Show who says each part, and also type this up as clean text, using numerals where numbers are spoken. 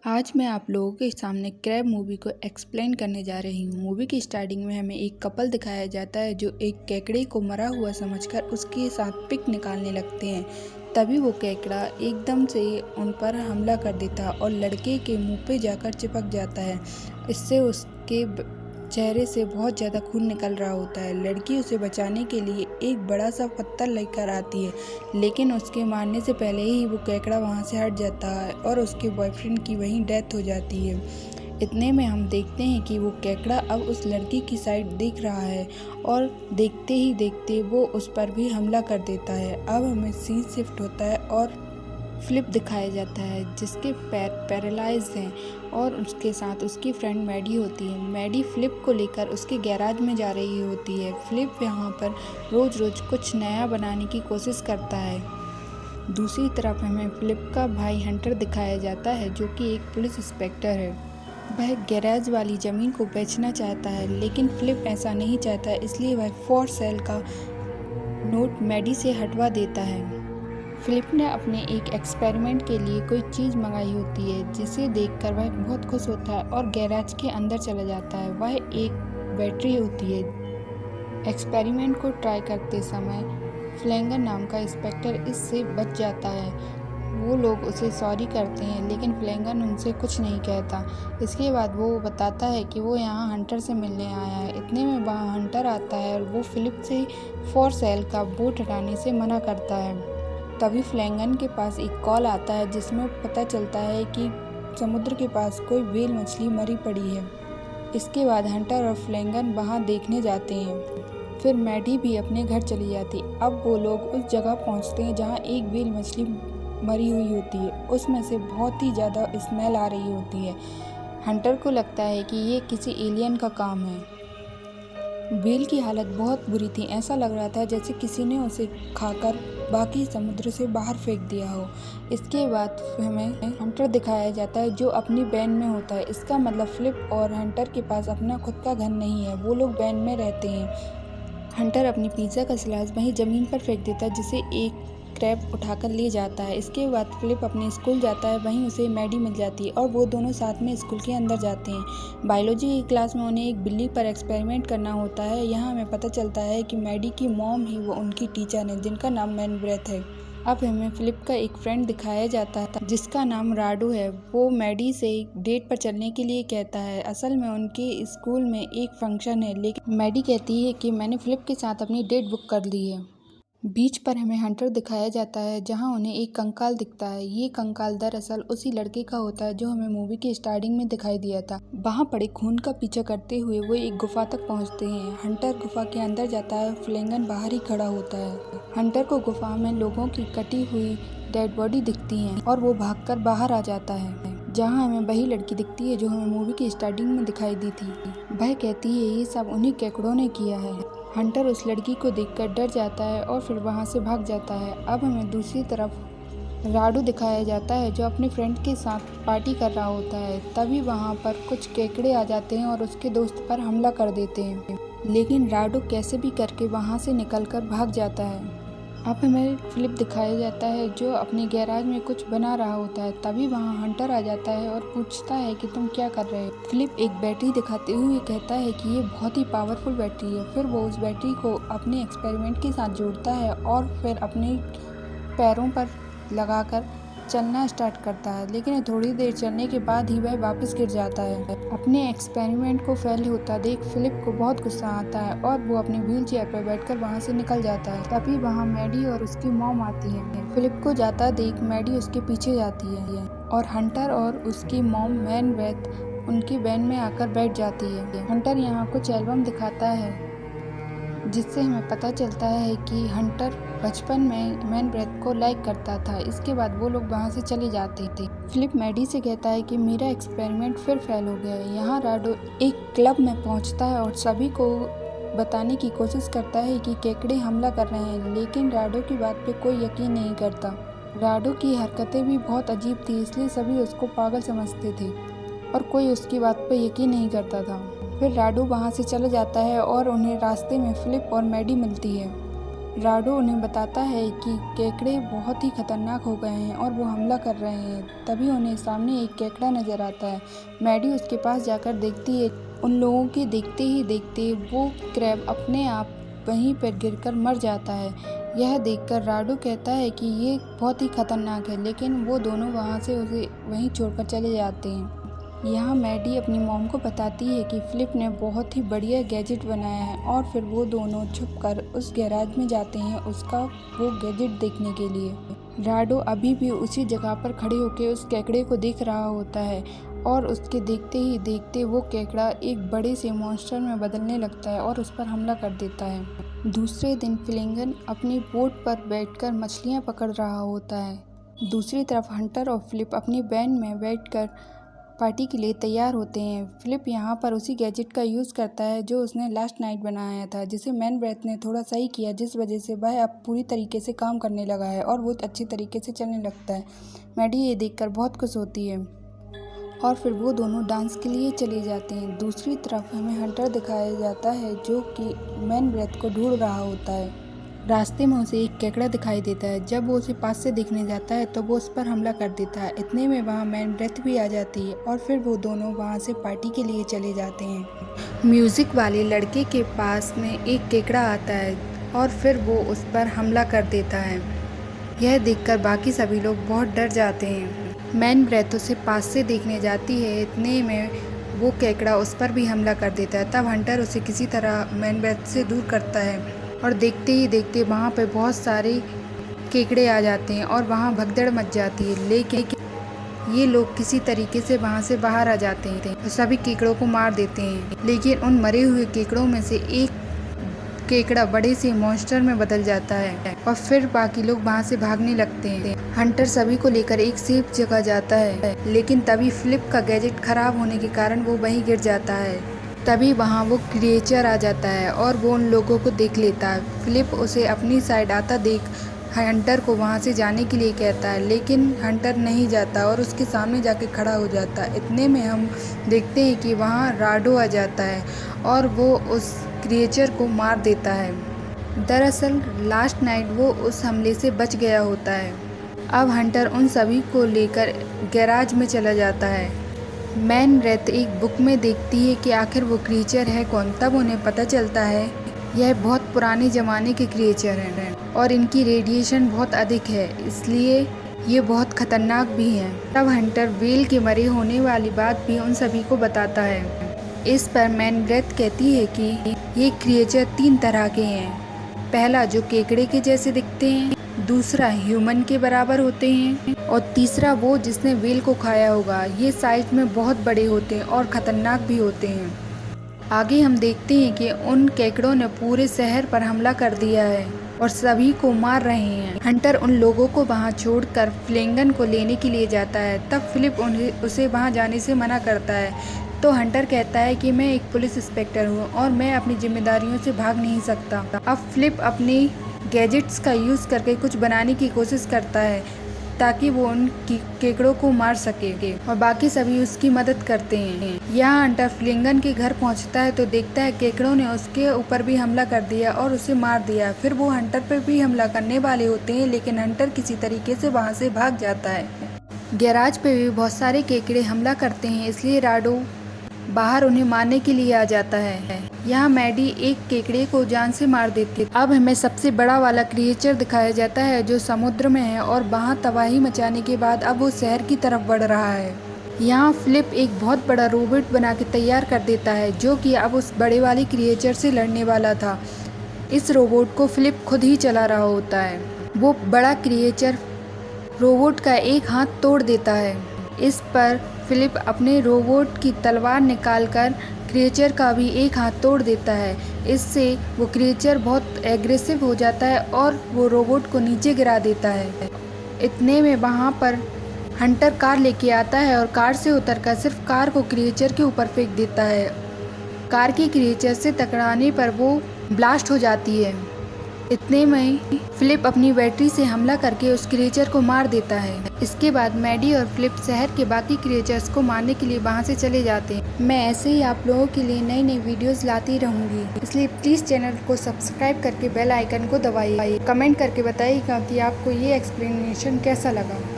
Speaker 1: आज मैं आप लोगों के सामने क्रैब मूवी को एक्सप्लेन करने जा रही हूँ। मूवी की स्टार्टिंग में हमें एक कपल दिखाया जाता है जो एक केकड़े को मरा हुआ समझकर उसके साथ पिक निकालने लगते हैं। तभी वो केकड़ा एकदम से उन पर हमला कर देता है और लड़के के मुंह पे जाकर चिपक जाता है। इससे उसके चेहरे से बहुत ज़्यादा खून निकल रहा होता है। लड़की उसे बचाने के लिए एक बड़ा सा पत्थर लेकर आती है, लेकिन उसके मारने से पहले ही वो केकड़ा वहाँ से हट जाता है और उसके बॉयफ्रेंड की वहीं डेथ हो जाती है। इतने में हम देखते हैं कि वो केकड़ा अब उस लड़की की साइड देख रहा है और देखते ही देखते वो उस पर भी हमला कर देता है। अब हमें सीन शिफ्ट होता है और फ्लिप दिखाया जाता है जिसके पैर पैरालाइज्ड हैं और उसके साथ उसकी फ्रेंड मैडी होती है। मैडी फ्लिप को लेकर उसके गैराज में जा रही होती है। फ्लिप यहाँ पर रोज़ रोज़ कुछ नया बनाने की कोशिश करता है। दूसरी तरफ हमें फ्लिप का भाई हंटर दिखाया जाता है जो कि एक पुलिस इंस्पेक्टर है। वह गैराज वाली ज़मीन को बेचना चाहता है, लेकिन फ्लिप ऐसा नहीं चाहता, इसलिए वह फॉर सेल का नोट मैडी से हटवा देता है। फिलिप ने अपने एक एक्सपेरिमेंट के लिए कोई चीज़ मंगाई होती है जिसे देखकर वह बहुत खुश होता है और गैराज के अंदर चला जाता है। वह एक बैटरी होती है। एक्सपेरिमेंट को ट्राई करते समय फ्लैंगर नाम का इंस्पेक्टर इससे बच जाता है। वो लोग उसे सॉरी करते हैं, लेकिन फ्लैंगर उनसे कुछ नहीं कहता। इसके बाद वो बताता है कि वो यहाँ हंटर से मिलने आया है। इतने में वहाँ हंटर आता है और वो फिलिप से फॉर सेल का बोट हटाने से मना करता है। तभी फ्लैंगन के पास एक कॉल आता है जिसमें पता चलता है कि समुद्र के पास कोई व्हेल मछली मरी पड़ी है। इसके बाद हंटर और फ्लैंगन वहां देखने जाते हैं। फिर मैडी भी अपने घर चली जाती। अब वो लोग उस जगह पहुंचते हैं जहां एक व्हेल मछली मरी हुई होती है। उसमें से बहुत ही ज़्यादा स्मेल आ रही होती है। हंटर को लगता है कि ये किसी एलियन का काम है। व्हेल की हालत बहुत बुरी थी। ऐसा लग रहा था जैसे किसी ने उसे खाकर बाकी समुद्र से बाहर फेंक दिया हो। इसके बाद हमें हंटर दिखाया जाता है जो अपनी वैन में होता है। इसका मतलब फ्लिप और हंटर के पास अपना खुद का घर नहीं है, वो लोग वैन में रहते हैं। हंटर अपनी पिज़्ज़ा का स्लाइस वहीं ज़मीन पर फेंक देता है जिसे एक क्रैब उठाकर ले जाता है। इसके बाद फिलिप अपने स्कूल जाता है, वहीं उसे मैडी मिल जाती है और वो दोनों साथ में स्कूल के अंदर जाते हैं। बायोलॉजी की क्लास में उन्हें एक बिल्ली पर एक्सपेरिमेंट करना होता है। यहाँ हमें पता चलता है कि मैडी की मॉम ही वो उनकी टीचर है जिनका नाम मैनब्रेथ है। अब हमें फिलिप का एक फ्रेंड दिखाया जाता है जिसका नाम राडो है। वो मैडी से डेट पर चलने के लिए कहता है। असल में उनके स्कूल में एक फंक्शन है, लेकिन मैडी कहती है कि मैंने फिलिप के साथ अपनी डेट बुक कर ली है। बीच पर हमें हंटर दिखाया जाता है जहां उन्हें एक कंकाल दिखता है। ये कंकाल दरअसल उसी लड़के का होता है जो हमें मूवी की स्टार्टिंग में दिखाई दिया था। वहां पड़े खून का पीछा करते हुए वो एक गुफा तक पहुंचते हैं। हंटर गुफा के अंदर जाता है, फ्लैंगन बाहर ही खड़ा होता है। हंटर को गुफा में लोगों की कटी हुई डेड बॉडी दिखती है और वो भागकर बाहर आ जाता है, जहाँ हमें वही लड़की दिखती है जो हमें मूवी की स्टार्टिंग में दिखाई दी थी। वह कहती है ये सब उन्हीं केकड़ों ने किया है। हंटर उस लड़की को देखकर डर जाता है और फिर वहाँ से भाग जाता है। अब हमें दूसरी तरफ राडू दिखाया जाता है जो अपने फ्रेंड के साथ पार्टी कर रहा होता है। तभी वहाँ पर कुछ केकड़े आ जाते हैं और उसके दोस्त पर हमला कर देते हैं, लेकिन राडू कैसे भी करके वहाँ से निकलकर भाग जाता है। अब हमें फिलिप दिखाया जाता है जो अपने गैराज में कुछ बना रहा होता है। तभी वहाँ हंटर आ जाता है और पूछता है कि तुम क्या कर रहे हो। फिलिप एक बैटरी दिखाते हुए कहता है कि ये बहुत ही पावरफुल बैटरी है। फिर वो उस बैटरी को अपने एक्सपेरिमेंट के साथ जोड़ता है और फिर अपने पैरों पर लगाकर चलना स्टार्ट करता है, लेकिन थोड़ी देर चलने के बाद ही वह वापस गिर जाता है। अपने एक्सपेरिमेंट को फेल होता देख फिलिप को बहुत गुस्सा आता है और वो अपने व्हील चेयर पर बैठकर वहाँ से निकल जाता है। तभी वहाँ मैडी और उसकी मॉम आती है। फिलिप को जाता देख मैडी उसके पीछे जाती है और हंटर और उसकी मॉम मैनब्रेथ उनकी वैन में आकर बैठ जाती है। हंटर यहाँ कुछ एल्बम दिखाता है जिससे हमें पता चलता है कि हंटर बचपन में मैनब्रेथ को लाइक करता था। इसके बाद वो लोग वहाँ से चले जाते थे। फिलिप मैडी से कहता है कि मेरा एक्सपेरिमेंट फिर फेल हो गया है। यहाँ राडो एक क्लब में पहुँचता है और सभी को बताने की कोशिश करता है कि केकड़े हमला कर रहे हैं, लेकिन राडो की बात पे कोई यकीन नहीं करता। राडो की हरकतें भी बहुत अजीब थी, इसलिए सभी उसको पागल समझते थे और कोई उसकी बात पे यकीन नहीं करता था। फिर राडू वहाँ से चला जाता है और उन्हें रास्ते में फिलिप और मैडी मिलती है। राडो उन्हें बताता है कि केकड़े बहुत ही खतरनाक हो गए हैं और वो हमला कर रहे हैं। तभी उन्हें सामने एक केकड़ा नज़र आता है। मैडी उसके पास जाकर देखती है। उन लोगों के देखते ही देखते वो क्रैब अपने आप वहीं पर गिरकर मर जाता है। यह देखकर राडो कहता है कि ये बहुत ही खतरनाक है, लेकिन वो दोनों वहाँ से उसे वहीं छोड़कर चले जाते हैं। यहाँ मैडी अपनी मॉम को बताती है कि फिलिप ने बहुत ही बढ़िया गैजेट बनाया है और फिर वो दोनों छुपकर उस गैराज में जाते हैं उसका वो गैजेट देखने के लिए। राडो अभी भी उसी जगह पर खड़े होकर उस केकड़े को देख रहा होता है और उसके देखते ही देखते वो केकड़ा एक बड़े से मॉन्स्टर में बदलने लगता है और उस पर हमला कर देता है। दूसरे दिन फ्लिंगन अपनी बोट पर बैठकर मछलियाँ पकड़ रहा होता है। दूसरी तरफ हंटर और फिलिप अपनी वैन में बैठकर पार्टी के लिए तैयार होते हैं। फिलिप यहाँ पर उसी गैजेट का यूज़ करता है जो उसने लास्ट नाइट बनाया था, जिसे मैन ब्रेथ ने थोड़ा सही किया, जिस वजह से वह अब पूरी तरीके से काम करने लगा है और वो अच्छी तरीके से चलने लगता है। मैडी ये देखकर बहुत खुश होती है और फिर वो दोनों डांस के लिए चले जाते हैं। दूसरी तरफ हमें हंटर दिखाया जाता है जो कि मैन ब्रेथ को ढूंढ रहा होता है। रास्ते में उसे एक केकड़ा दिखाई देता है। जब वो उसे पास से देखने जाता है तो वो उस पर हमला कर देता है। इतने में वहाँ मैन ब्रेथ भी आ जाती है और फिर वो दोनों वहाँ से पार्टी के लिए चले जाते हैं। म्यूज़िक वाले लड़के के पास में एक केकड़ा आता है और फिर वो उस पर हमला कर देता है। यह देखकर बाकी सभी लोग बहुत डर जाते हैं। मैन ब्रेथ उसे पास से देखने जाती है। इतने में वो केकड़ा उस पर भी हमला कर देता है। तब हंटर उसे किसी तरह मैन ब्रेथ से दूर करता है और देखते ही देखते वहाँ पे बहुत सारे केकड़े आ जाते हैं और वहाँ भगदड़ मच जाती है। लेकिन ये लोग किसी तरीके से वहाँ से बाहर आ जाते हैं और सभी केकड़ों को मार देते हैं। लेकिन उन मरे हुए केकड़ों में से एक केकड़ा बड़े से मॉन्स्टर में बदल जाता है और फिर बाकी लोग वहाँ से भागने लगते हैं। हंटर सभी को लेकर एक सेफ जगह जाता है, लेकिन तभी फिलिप का गैजेट खराब होने के कारण वो वहीं गिर जाता है। तभी वहाँ वो क्रिएचर आ जाता है और वो उन लोगों को देख लेता है। फिलिप उसे अपनी साइड आता देख हंटर को वहाँ से जाने के लिए कहता है, लेकिन हंटर नहीं जाता और उसके सामने जाके खड़ा हो जाता है। इतने में हम देखते हैं कि वहाँ राडो आ जाता है और वो उस क्रिएचर को मार देता है। दरअसल लास्ट नाइट वो उस हमले से बच गया होता है। अब हंटर उन सभी को लेकर गैराज में चला जाता है। मैन ब्रेथ एक बुक में देखती है कि आखिर वो क्रिएचर है कौन। तब उन्हें पता चलता है यह बहुत पुराने ज़माने के क्रिएचर हैं और इनकी रेडिएशन बहुत अधिक है, इसलिए ये बहुत खतरनाक भी हैं। तब हंटर व्हेल के मरे होने वाली बात भी उन सभी को बताता है। इस पर मैन ब्रेथ कहती है कि ये क्रिएचर 3 तरह के हैं। पहला जो केकड़े के जैसे दिखते हैं, दूसरा ह्यूमन के बराबर होते हैं और तीसरा वो जिसने व्हेल को खाया होगा। ये साइज में बहुत बड़े होते हैं और ख़तरनाक भी होते हैं। आगे हम देखते हैं कि उन केकड़ों ने पूरे शहर पर हमला कर दिया है और सभी को मार रहे हैं। हंटर उन लोगों को वहां छोड़कर फ्लिंगन को लेने के लिए जाता है। तब फिलिप उसे वहां जाने से मना करता है, तो हंटर कहता है कि मैं एक पुलिस इंस्पेक्टर हूँ और मैं अपनी जिम्मेदारियों से भाग नहीं सकता। अब फिलिप अपनी गैजेट्स का यूज़ करके कुछ बनाने की कोशिश करता है ताकि वो उन केकड़ों को मार सके और बाकी सभी उसकी मदद करते हैं। यहाँ हंटर फ्लिंगन के घर पहुँचता है तो देखता है केकड़ों ने उसके ऊपर भी हमला कर दिया और उसे मार दिया। फिर वो हंटर पर भी हमला करने वाले होते हैं, लेकिन हंटर किसी तरीके से वहाँ से भाग जाता है। गैराज पे भी बहुत सारे केकड़े हमला करते हैं, इसलिए राडो बाहर उन्हें मारने के लिए आ जाता है। यहाँ मैडी एक केकड़े को जान से मार देती है। अब हमें सबसे बड़ा वाला क्रिएचर दिखाया जाता है जो समुद्र में है और वहाँ तबाही मचाने के बाद अब वो शहर की तरफ बढ़ रहा है। यहाँ फिलिप एक बहुत बड़ा रोबोट बना के तैयार कर देता है जो कि अब उस बड़े वाले क्रिएचर से लड़ने वाला था। इस रोबोट को फिलिप खुद ही चला रहा होता है। वो बड़ा क्रिएचर रोबोट का एक हाथ तोड़ देता है। इस पर फिलिप अपने रोबोट की तलवार निकालकर क्रिएचर का भी एक हाथ तोड़ देता है। इससे वो क्रिएचर बहुत एग्रेसिव हो जाता है और वो रोबोट को नीचे गिरा देता है। इतने में वहाँ पर हंटर कार लेके आता है और कार से उतरकर सिर्फ कार को क्रिएचर के ऊपर फेंक देता है। कार के क्रिएचर से टकराने पर वो ब्लास्ट हो जाती है इतने में फिलिप अपनी बैटरी से हमला करके उस क्रिएचर को मार देता है। इसके बाद मैडी और फिलिप शहर के बाकी क्रिएचर्स को मारने के लिए वहाँ से चले जाते हैं। मैं ऐसे ही आप लोगों के लिए नई नई वीडियोस लाती रहूँगी, इसलिए प्लीज़ चैनल को सब्सक्राइब करके बेल आइकन को दबाइए। कमेंट करके बताइएगा कि आपको ये एक्सप्लेनेशन कैसा लगा।